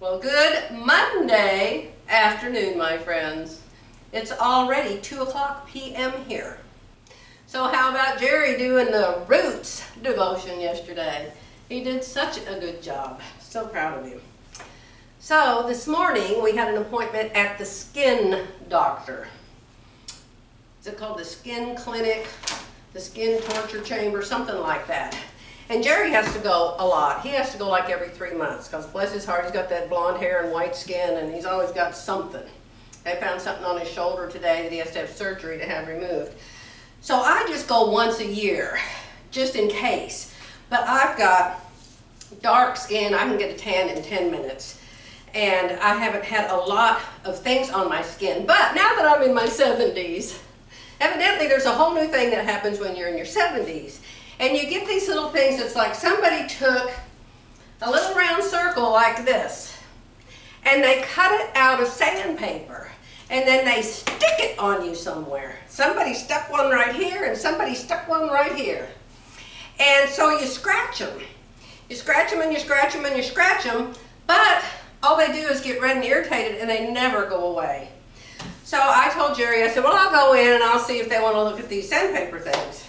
Well, good Monday afternoon, my friends. It's already 2 p.m. here. So how about Jerry doing the Roots devotion yesterday? He did such a good job. So proud of him. So this morning we had an appointment at the skin doctor. Is it called the skin clinic, the skin torture chamber, something like that? And Jerry has to go a lot. He has to go like every 3 months because bless his heart, he's got that blonde hair and white skin and he's always got something. They found something on his shoulder today that he has to have surgery to have removed. So I just go once a year, just in case. But I've got dark skin. I can get a tan in 10 minutes. And I haven't had a lot of things on my skin. But now that I'm in my 70s, evidently there's a whole new thing that happens when you're in your 70s. And you get these little things, it's like somebody took a little round circle like this, and they cut it out of sandpaper, and then they stick it on you somewhere. Somebody stuck one right here, and somebody stuck one right here. And so you scratch them. You scratch them, and you scratch them, and you scratch them, but all they do is get red and irritated, and they never go away. So I told Jerry, I said, well, I'll go in, and I'll see if they want to look at these sandpaper things.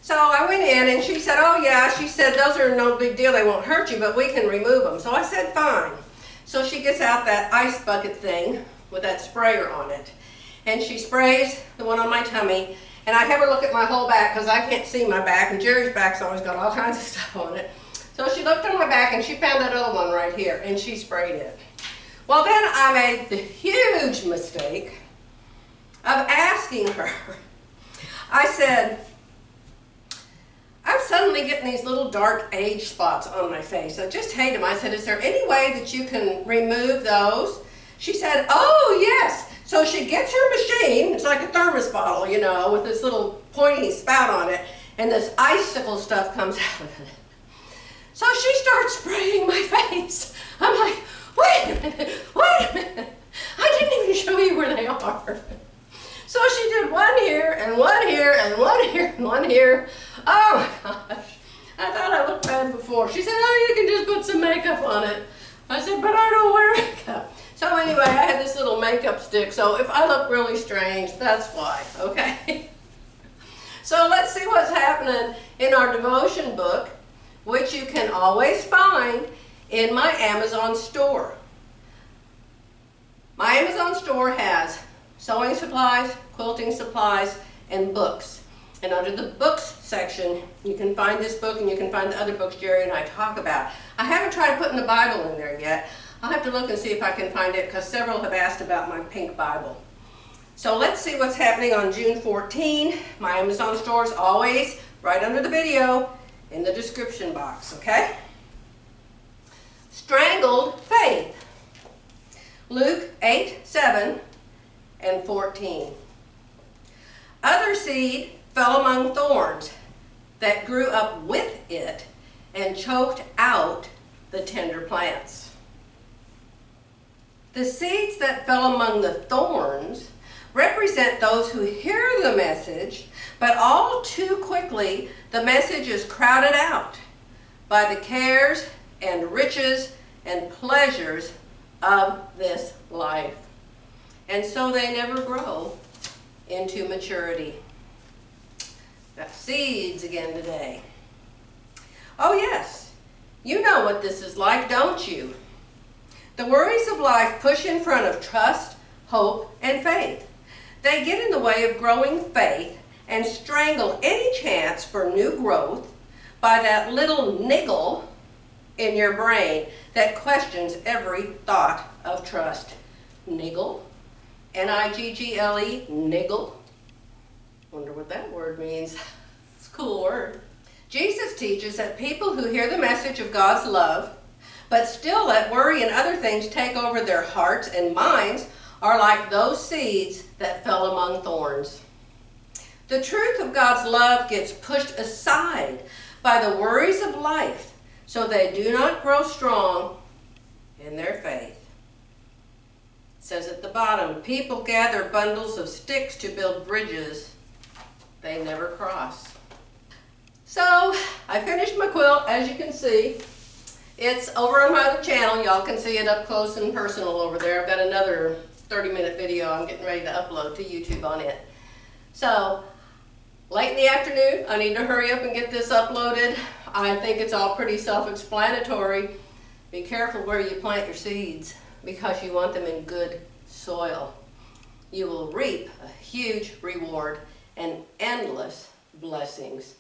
So I went in and she said, oh yeah, she said, those are no big deal, they won't hurt you, but we can remove them. So I said, fine. So she gets out that ice bucket thing with that sprayer on it. And she sprays the one on my tummy, and I have her look at my whole back because I can't see my back, and Jerry's back's always got all kinds of stuff on it. So she looked on my back and she found that other one right here, and she sprayed it. Well, then I made the huge mistake of asking her. I said, I'm suddenly getting these little dark age spots on my face. I just hate them. I said, is there any way that you can remove those? She said, oh yes. So she gets her machine, it's like a thermos bottle, you know, with this little pointy spout on it, and this icicle stuff comes out of it. So she starts spraying my face. I'm like, wait a minute. I didn't even show you where they are. So she did one here, and one here, and one here, and one here. Oh my gosh, I thought I looked bad before. She said, oh, you can just put some makeup on it. I said, but I don't wear makeup. So anyway, I had this little makeup stick, so if I look really strange, that's why, okay? So let's see what's happening in our devotion book, which you can always find in my Amazon store. My Amazon store has sewing supplies, quilting supplies, and books. And under the books section, you can find this book and you can find the other books Jerry and I talk about. I haven't tried putting the Bible in there yet. I'll have to look and see if I can find it because several have asked about my pink Bible. So let's see what's happening on June 14. My Amazon store is always right under the video in the description box, okay? Strangled Faith. Luke 8:7 and 14. Other seed fell among thorns that grew up with it and choked out the tender plants. The seeds that fell among the thorns represent those who hear the message, but all too quickly the message is crowded out by the cares and riches and pleasures of this life. And so they never grow into maturity. Got seeds again today. Oh yes, you know what this is like, don't you? The worries of life push in front of trust, hope, and faith. They get in the way of growing faith and strangle any chance for new growth by that little niggle in your brain that questions every thought of trust. Niggle? N-I-G-G-L-E, niggle. Wonder what that word means. It's a cool word. Jesus teaches that people who hear the message of God's love, but still let worry and other things take over their hearts and minds, are like those seeds that fell among thorns. The truth of God's love gets pushed aside by the worries of life, so they do not grow strong in their faith. It says at the bottom, people gather bundles of sticks to build bridges they never cross. So I finished my quilt, as you can see. It's over on my other channel. Y'all can see it up close and personal over there. I've got another 30-minute video I'm getting ready to upload to YouTube on it. So, late in the afternoon, I need to hurry up and get this uploaded. I think it's all pretty self-explanatory. Be careful where you plant your seeds because you want them in good soil. You will reap a huge reward and endless blessings.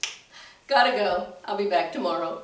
Gotta go. I'll be back tomorrow.